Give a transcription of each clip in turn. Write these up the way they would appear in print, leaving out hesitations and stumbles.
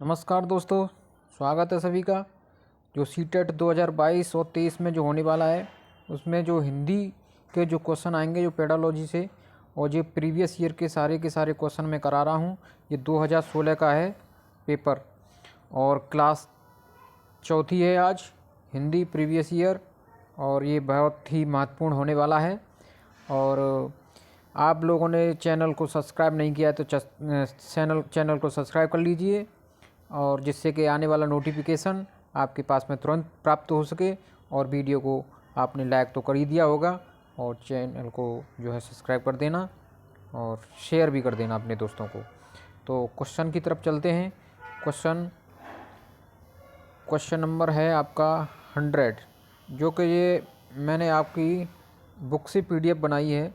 नमस्कार दोस्तों, स्वागत है सभी का। जो सीटेट 2022 और 23 में जो होने वाला है उसमें जो हिंदी के जो क्वेश्चन आएंगे जो पेडालॉजी से, और जो प्रीवियस ईयर के सारे क्वेश्चन मैं करा रहा हूँ। ये 2016 का है पेपर और क्लास चौथी है आज, हिंदी प्रीवियस ईयर, और ये बहुत ही महत्वपूर्ण होने वाला है। और आप लोगों ने चैनल को सब्सक्राइब नहीं किया है तो चैनल को सब्सक्राइब कर लीजिए, और जिससे कि आने वाला नोटिफिकेशन आपके पास में तुरंत प्राप्त हो सके। और वीडियो को आपने लाइक तो कर ही दिया होगा, और चैनल को जो है सब्सक्राइब कर देना और शेयर भी कर देना अपने दोस्तों को। तो क्वेश्चन की तरफ चलते हैं। क्वेश्चन नंबर है आपका 100, जो कि ये मैंने आपकी बुक से PDF बनाई है,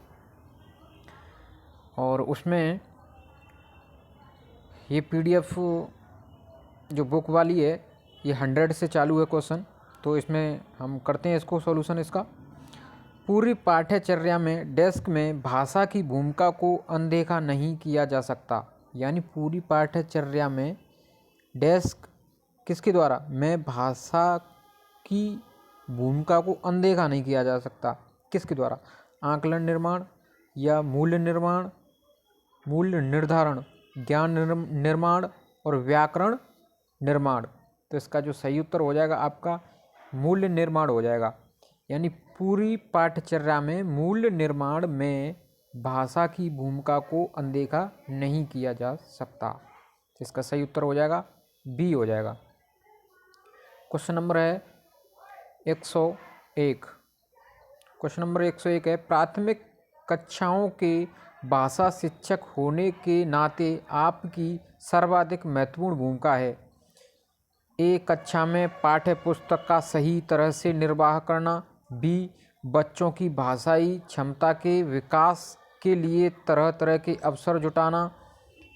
और उसमें ये PDF जो बुक वाली है ये 100 से चालू है क्वेश्चन। तो इसमें हम करते हैं इसको सॉल्यूशन इसका। पूरी पाठ्यचर्या में डेस्क में भाषा की भूमिका को अनदेखा नहीं किया जा सकता। यानी पूरी पाठ्यचर्या में डेस्क किसके द्वारा में भाषा की भूमिका को अनदेखा नहीं किया जा सकता। किसके द्वारा? आकलन निर्माण या मूल्य निर्माण, मूल्य निर्धारण, ज्ञान निर्माण और व्याकरण निर्माण। तो इसका जो सही उत्तर हो जाएगा आपका मूल्य निर्माण हो जाएगा। यानी पूरी पाठ्यचर्या में मूल्य निर्माण में भाषा की भूमिका को अनदेखा नहीं किया जा सकता। तो इसका सही उत्तर हो जाएगा बी हो जाएगा। क्वेश्चन नंबर है 101। क्वेश्चन नंबर 101 है, प्राथमिक कक्षाओं के भाषा शिक्षक होने के नाते आपकी सर्वाधिक महत्वपूर्ण भूमिका है। एक कक्षा में पाठ्य पुस्तक का सही तरह से निर्वाह करना। बी, बच्चों की भाषाई क्षमता के विकास के लिए तरह तरह के अवसर जुटाना,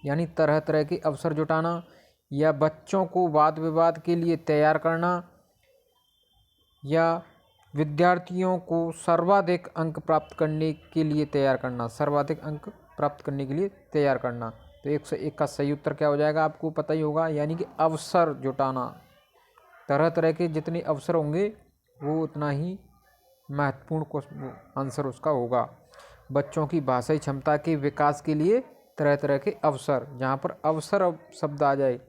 यानी तरह तरह के अवसर जुटाना, या बच्चों को वाद विवाद के लिए तैयार करना, या विद्यार्थियों को सर्वाधिक अंक प्राप्त करने के लिए तैयार करना, सर्वाधिक अंक प्राप्त करने के लिए तैयार करना। तो 101 का सही उत्तर क्या हो जाएगा आपको पता ही होगा, यानी कि अवसर जुटाना। तरह तरह के जितने अवसर होंगे वो उतना ही महत्वपूर्ण आंसर उसका होगा। बच्चों की भाषाई क्षमता के विकास के लिए तरह तरह के अवसर, जहाँ पर अवसर शब्द आ जाए,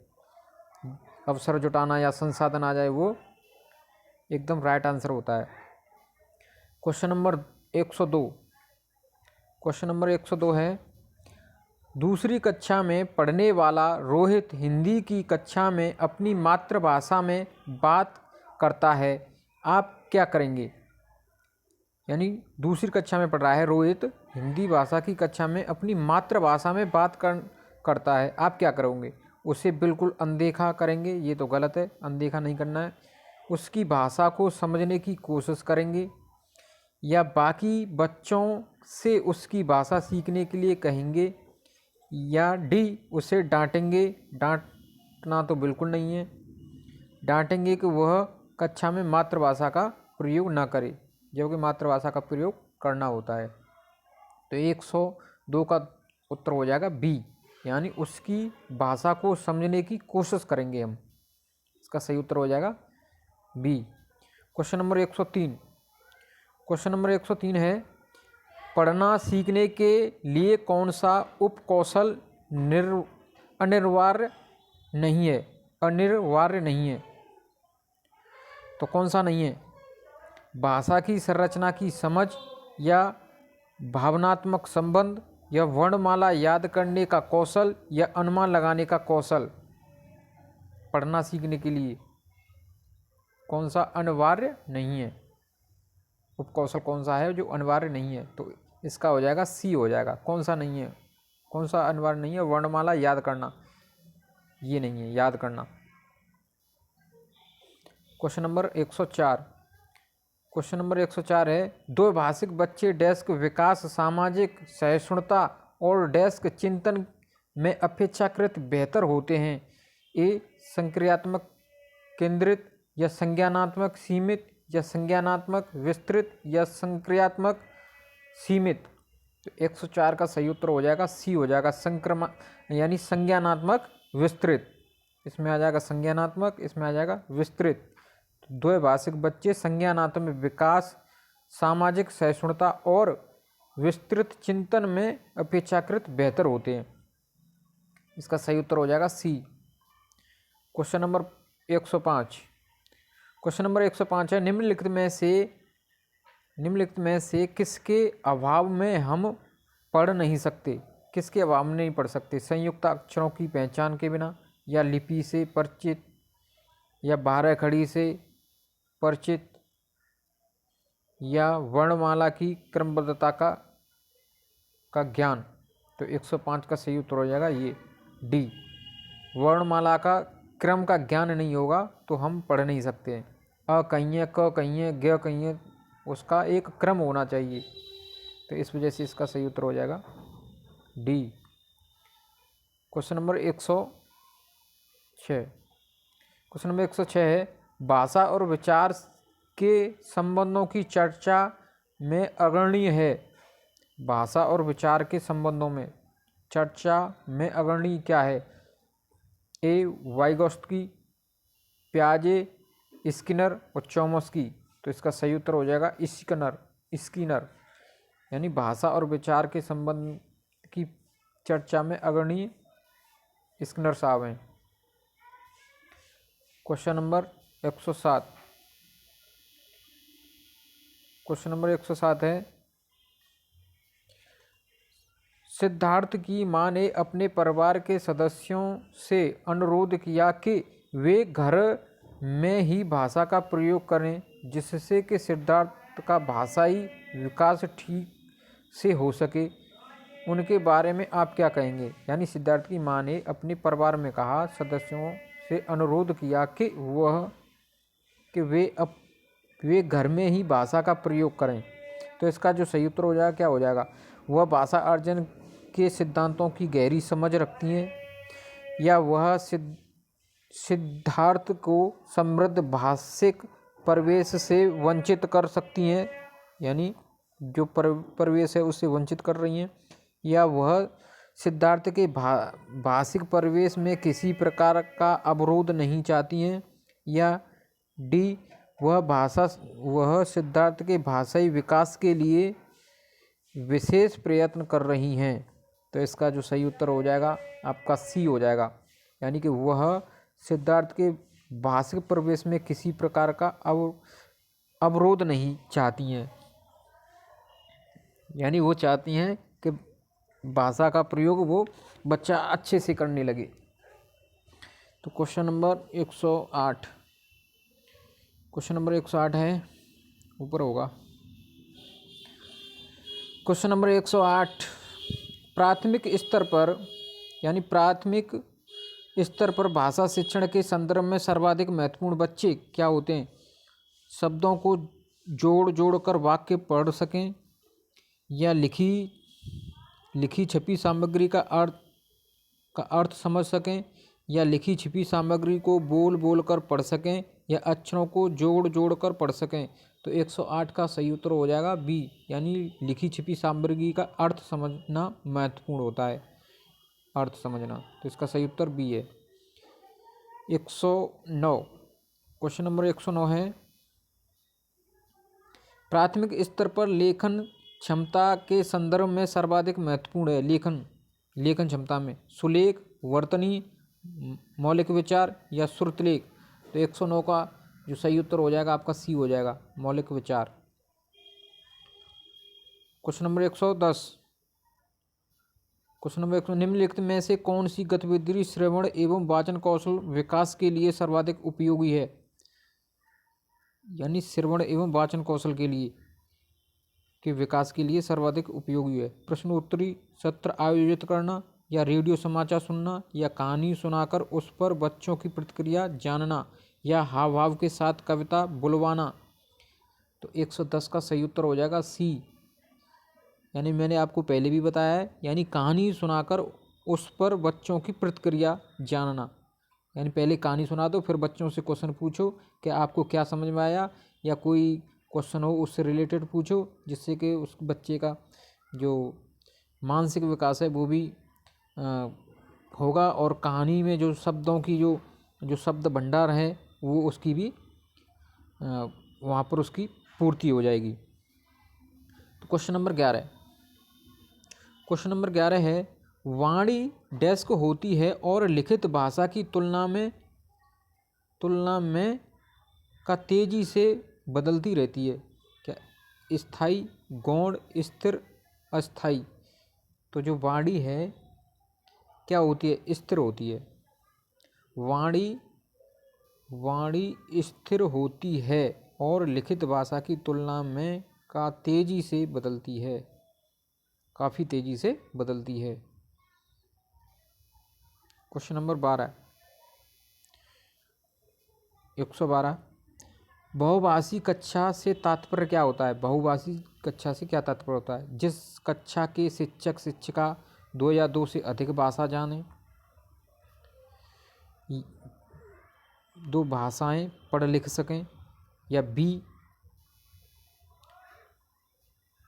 अवसर जुटाना या संसाधन आ जाए, वो एकदम राइट आंसर होता है। Question number 102। क्वेश्चन नंबर 102 है, दूसरी कक्षा में पढ़ने वाला रोहित हिंदी की कक्षा में अपनी मातृभाषा में बात करता है, आप क्या करेंगे? यानी दूसरी कक्षा में पढ़ रहा है रोहित, हिंदी भाषा की कक्षा में अपनी मातृभाषा में बात करता है, आप क्या करोगे? उसे बिल्कुल अनदेखा करेंगे, ये तो गलत है, अनदेखा नहीं करना है। उसकी भाषा को समझने की कोशिश करेंगे, या बाकी बच्चों से उसकी भाषा सीखने के लिए कहेंगे, या डी, उसे डांटेंगे। डांटना तो बिल्कुल नहीं है, डांटेंगे कि वह कक्षा में मातृभाषा का प्रयोग ना करे, जबकि मातृभाषा का प्रयोग करना होता है। तो 102 का उत्तर हो जाएगा बी, यानी उसकी भाषा को समझने की कोशिश करेंगे हम। इसका सही उत्तर हो जाएगा B. Question number 103। Question number 103 है, पढ़ना सीखने के लिए कौन सा उपकौशल अनिवार्य नहीं है? अनिवार्य नहीं है, तो कौन सा नहीं है? भाषा की संरचना की समझ, या भावनात्मक संबंध, या वर्णमाला याद करने का कौशल, या अनुमान लगाने का कौशल। पढ़ना सीखने के लिए कौन सा अनिवार्य नहीं है? उपकौशल कौन सा है जो अनिवार्य नहीं है? तो इसका हो जाएगा सी हो जाएगा। कौन सा नहीं है? कौन सा अनिवार्य नहीं है? वर्णमाला याद करना, ये नहीं है, याद करना। Question number 104। क्वेश्चन नंबर 104 है, द्विभाषिक बच्चे डेस्क विकास, सामाजिक सहिष्णुता और डेस्क चिंतन में अपेक्षाकृत बेहतर होते हैं। ए, संक्रियात्मक केंद्रित, या संज्ञानात्मक सीमित, या संज्ञानात्मक विस्तृत, या संक्रियात्मक सीमित। तो 104 का सही उत्तर हो जाएगा सी हो जाएगा, यानी संज्ञानात्मक विस्तृत। इसमें आ जाएगा संज्ञानात्मक, इसमें आ जाएगा विस्तृत। द्वैभाषिक बच्चे संज्ञानात्मक विकास, सामाजिक सहिष्णुता और विस्तृत चिंतन में अपेक्षाकृत बेहतर होते हैं। इसका सही उत्तर हो जाएगा C. Question number 105। Question number 105 है, निम्नलिखित में से किसके अभाव में हम पढ़ नहीं सकते? किसके अभाव में नहीं पढ़ सकते? संयुक्त अक्षरों की पहचान के बिना, या लिपि से परिचित, या बारह खड़ी से परिचित, या वर्णमाला की क्रमबद्धता का ज्ञान। तो 105 का सही उत्तर हो जाएगा ये डी। वर्णमाला का क्रम का ज्ञान नहीं होगा तो हम पढ़ नहीं सकते। अ कहिए, क कहिए, ग कहिए, उसका एक क्रम होना चाहिए। तो इस वजह से इसका सही उत्तर हो जाएगा D. Question number 106। Question number 106 है, भाषा और विचार के संबंधों की चर्चा में अग्रणीय है। भाषा और विचार के संबंधों में चर्चा में अग्रणीय क्या है? ए वाइगोत्स्की, प्याजे, स्किनर और चॉम्स्की। तो इसका सही उत्तर हो जाएगा स्किनर। यानी भाषा और विचार के संबंध की चर्चा में अग्रणीय स्किनर साहब हैं। Question number 107। क्वेश्चन नंबर 107 है, सिद्धार्थ की मां ने अपने परिवार के सदस्यों से अनुरोध किया कि वे घर में ही भाषा का प्रयोग करें, जिससे कि सिद्धार्थ का भाषाई विकास ठीक से हो सके। उनके बारे में आप क्या कहेंगे? यानी सिद्धार्थ की मां ने अपने परिवार में कहा, सदस्यों से अनुरोध किया कि वे घर में ही भाषा का प्रयोग करें। तो इसका जो सही उत्तर हो जाएगा क्या हो जाएगा? वह भाषा अर्जन के सिद्धांतों की गहरी समझ रखती हैं, या वह सिद्धार्थ को समृद्ध भाषिक परिवेश से वंचित कर सकती हैं, यानी जो परिवेश है उससे वंचित कर रही हैं, या वह सिद्धार्थ के भाषिक परिवेश में किसी प्रकार का अवरोध नहीं चाहती हैं, या डी वह सिद्धार्थ के भाषाई विकास के लिए विशेष प्रयत्न कर रही हैं। तो इसका जो सही उत्तर हो जाएगा आपका सी हो जाएगा, यानी कि वह सिद्धार्थ के भाषिक परिवेश में किसी प्रकार का अवरोध नहीं चाहती हैं, यानी वो चाहती हैं कि भाषा का प्रयोग वो बच्चा अच्छे से करने लगे। तो क्वेश्चन नंबर 108। क्वेश्चन नंबर 108 है, ऊपर होगा। क्वेश्चन नंबर 108, प्राथमिक स्तर पर भाषा शिक्षण के संदर्भ में सर्वाधिक महत्वपूर्ण बच्चे क्या होते हैं? शब्दों को जोड़ कर वाक्य पढ़ सकें, या लिखी छपी सामग्री का अर्थ समझ सकें, या लिखी छिपी सामग्री को बोल कर पढ़ सकें, या अक्षरों को जोड़ कर पढ़ सकें। तो 108 का सही उत्तर हो जाएगा बी, यानी लिखी छिपी सामग्री का अर्थ समझना महत्वपूर्ण होता है, अर्थ समझना। तो इसका सही उत्तर बी है। 109। क्वेश्चन नंबर 109 है, प्राथमिक स्तर पर लेखन क्षमता के संदर्भ में सर्वाधिक महत्वपूर्ण है लेखन क्षमता में सुलेख, वर्तनी, मौलिक विचार, या श्रुतलेख। तो 109 का जो सही उत्तर हो जाएगा आपका सी हो जाएगा, मौलिक विचार। Question number 110। क्वेश्चन नंबर 100, निम्नलिखित में से कौन सी गतिविधि श्रवण एवं वाचन कौशल विकास के लिए सर्वाधिक उपयोगी है? यानी श्रवण एवं वाचन कौशल के विकास के लिए सर्वाधिक उपयोगी है। प्रश्नोत्तरी सत्र आयोजित करना, या रेडियो समाचार सुनना, या कहानी सुनाकर उस पर बच्चों की प्रतिक्रिया जानना, या हाव भाव के साथ कविता बुलवाना। तो 110 का सही उत्तर हो जाएगा सी, यानी मैंने आपको पहले भी बताया है, यानी कहानी सुनाकर उस पर बच्चों की प्रतिक्रिया जानना। यानी पहले कहानी सुना दो, फिर बच्चों से क्वेश्चन पूछो कि आपको क्या समझ में आया, या कोई क्वेश्चन हो उससे रिलेटेड पूछो, जिससे कि उस बच्चे का जो मानसिक विकास है वो भी होगा, और कहानी में जो शब्दों की जो जो शब्द भंडार है वो उसकी भी वहाँ पर उसकी पूर्ति हो जाएगी। तो क्वेश्चन नंबर 11, क्वेश्चन नंबर 11 है वाणी डेस्क होती है और लिखित भाषा की तुलना में का तेजी से बदलती रहती है। क्या? स्थायी, गौण, स्थिर, अस्थाई। तो जो वाणी है क्या होती है? स्थिर होती है। वाणी स्थिर होती है और लिखित भाषा की तुलना में का तेजी से बदलती है, काफ़ी तेजी से बदलती है। क्वेश्चन नंबर 12, 112, बहुभाषी कक्षा से तात्पर्य क्या होता है? बहुभाषी कक्षा से क्या तात्पर्य होता है? जिस कक्षा के शिक्षक शिक्षिका 2 या 2 से अधिक भाषा जाने, 2 भाषाएं पढ़ लिख सकें, या बी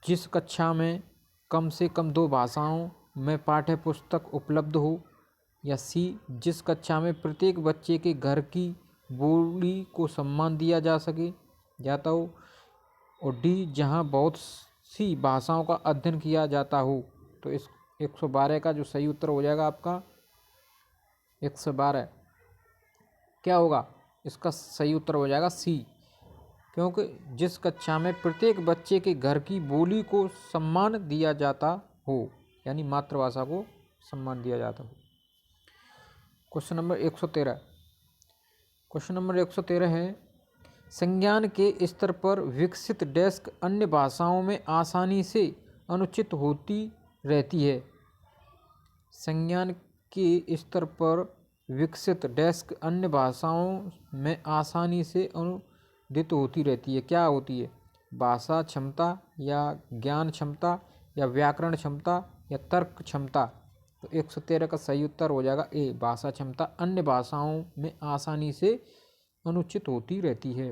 जिस कक्षा में कम से कम 2 भाषाओं में पाठ्य पुस्तक उपलब्ध हो, या सी जिस कक्षा में प्रत्येक बच्चे के घर की बोली को सम्मान दिया जा सके जाता हो, और डी जहां बहुत सी भाषाओं का अध्ययन किया जाता हो। तो इस 112 का जो सही उत्तर हो जाएगा आपका 112 क्या होगा? इसका सही उत्तर हो जाएगा सी, क्योंकि जिस कक्षा में प्रत्येक बच्चे के घर की बोली को सम्मान दिया जाता हो, यानी मातृभाषा को सम्मान दिया जाता हो। क्वेश्चन नंबर 113, क्वेश्चन नंबर 113 है संज्ञान के स्तर पर विकसित डेस्क अन्य भाषाओं में आसानी से अनुचित होती रहती है। संज्ञान के स्तर पर विकसित डेस्क अन्य भाषाओं में आसानी से अनुदित होती रहती है। क्या होती है? भाषा क्षमता, या ज्ञान क्षमता, या व्याकरण क्षमता, या तर्क क्षमता। तो 113 का सही उत्तर हो जाएगा ए, भाषा क्षमता अन्य भाषाओं में आसानी से अनुचित होती रहती है।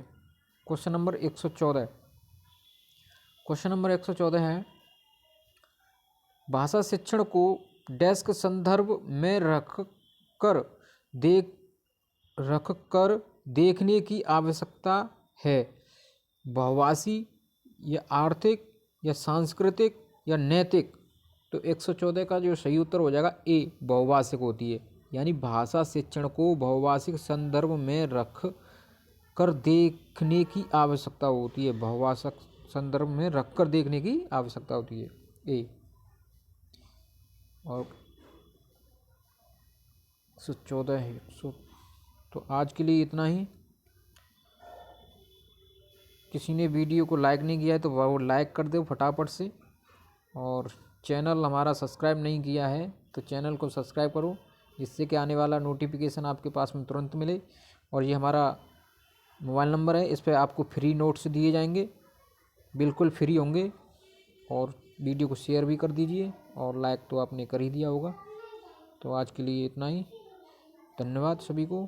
क्वेश्चन नंबर 114, क्वेश्चन नंबर 114 है भाषा शिक्षण को डेस्क संदर्भ में रखकर देखने की आवश्यकता है। बहुभाषी, या आर्थिक, या सांस्कृतिक, या नैतिक। तो 114 का जो सही उत्तर हो जाएगा ए, बहुभाषिक होती है। यानी भाषा शिक्षण को बहुभाषिक संदर्भ में रख कर देखने की आवश्यकता होती है। बहुभाषिक संदर्भ में रख कर देखने की आवश्यकता होती है, ए। और 114 है। तो आज के लिए इतना ही। किसी ने वीडियो को लाइक नहीं किया है तो वो लाइक कर दो फटाफट से, और चैनल हमारा सब्सक्राइब नहीं किया है तो चैनल को सब्सक्राइब करो, जिससे कि आने वाला नोटिफिकेशन आपके पास में तुरंत मिले। और ये हमारा मोबाइल नंबर है, इस पर आपको फ्री नोट्स दिए जाएंगे, बिल्कुल फ्री होंगे। और वीडियो को शेयर भी कर दीजिए, और लाइक तो आपने कर ही दिया होगा। तो आज के लिए इतना ही। धन्यवाद सभी को।